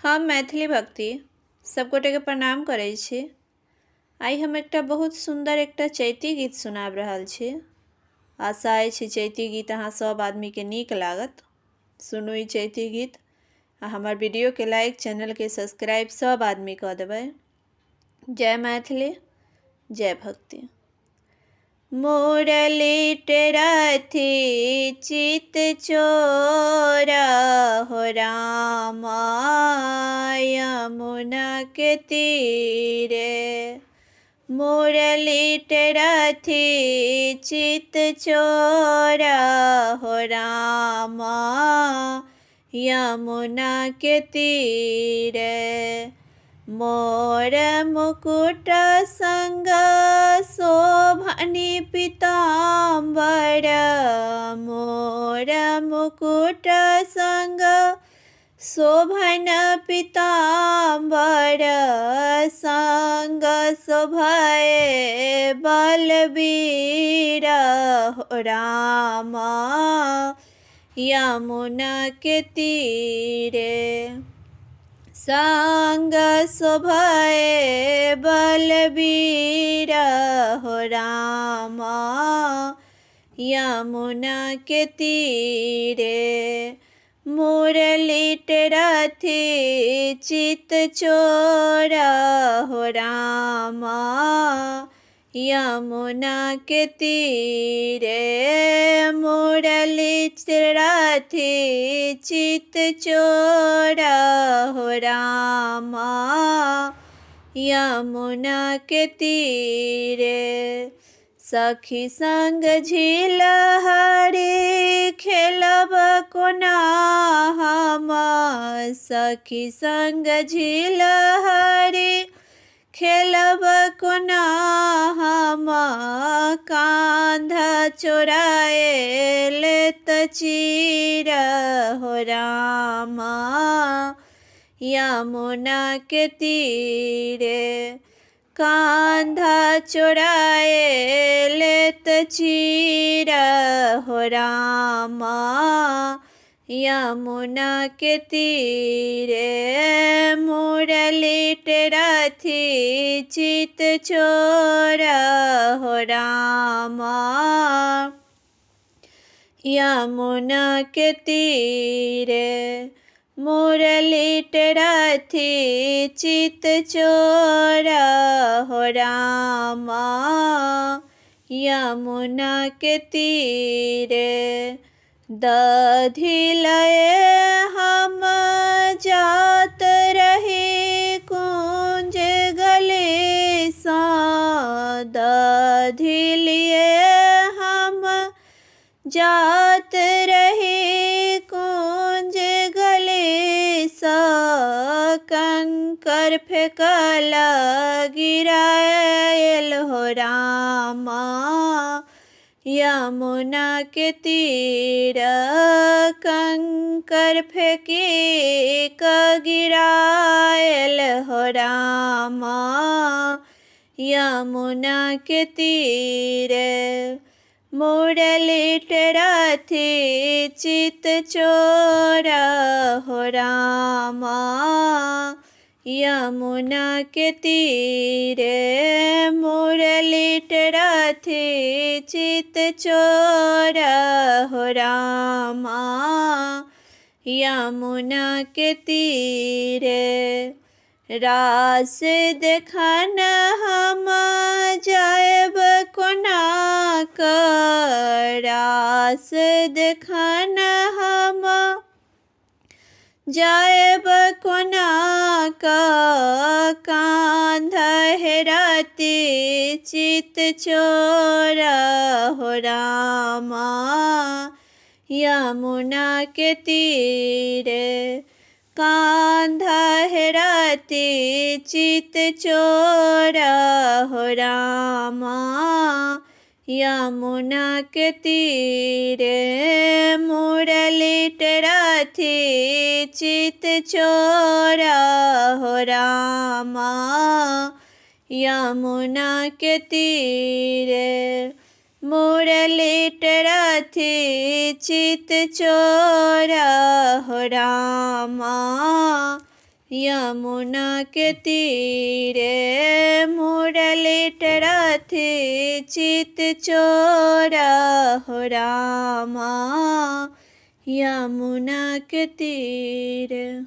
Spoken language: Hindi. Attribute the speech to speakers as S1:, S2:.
S1: हम मैथिली भक्ति सब गोटे के प्रणाम करै छी। आई हम एकटा बहुत सुंदर एकटा चैती गीत सुनाब रहल छी। आशा अछि चैती गीत अहाँ सब आदमी के नीक लागत। सुनू ई चैती गीत आ हमार वीडियो के लाइक, चैनल के सब्सक्राइब सब आदमी कऽ देबै। जय मैथिली, जय भक्ति। मुरली टेरथी चित चोरा हो रामा यमुना के तीरे। मुरली टेरथी चित चोरा हो रामा यमुना के तीरे। मोर मुकुट संग शोभनि पीताम्बर। मोर मुकुट संग शोभन पीताम्बर। संग शोभये बलबीर हो रामा यमुना के तीरे। संग शोभये बलबीर हो रामा यमुना के तीरे। मुरली टेरथी चित चोरा हो रामा यमुना के तीरे। मुरली टेरथी चित चोरा हो रामा यमुना के तीरे। सखी संग झील हरि खेलब कोना हम। सखी संग झील हरि खेलब कोना हम। कांधा चोराए लेत चीर हो रामा यमुना के तीरे। कांधा चोराए लेत चीर हो रामा यमुना के तीरे। मुरली टेरथी चित चोरा हो रामा यमुना के तीरे। मुरली टेरथी चित चोरा हो रामा यमुना के तीरे। दधि लये हम जात रही कुंज गली सा। दधि लिए हम जात रही कुंज गली सा। कंकर फेंकल गिरायल हो रामा यमुना के तीर। कंकर फेंकी क गिरायल हो रामा यमुना के तीरे। मुरली टेरथी चित चोरा हो रामा यमुना के तीरे। मुरली टेरथी चित चोरा हो रामा यमुना के तीरे। रास देखन हम जायब कोना रास देखन हम जायब कोना कांधा हेरती चित चोरा हो रामा यमुना के तीरे। कांधा हेरती चित चोरा हो रामा यमुना के तीरे। मुरली टेरथी चित चोरा हो रामा यमुना के तीरे। मुरली टेरथी चित चोरा हो रामा यमुना के तीरे मुरलित रथ चित चोरा हो रामा, यमुना के तीर।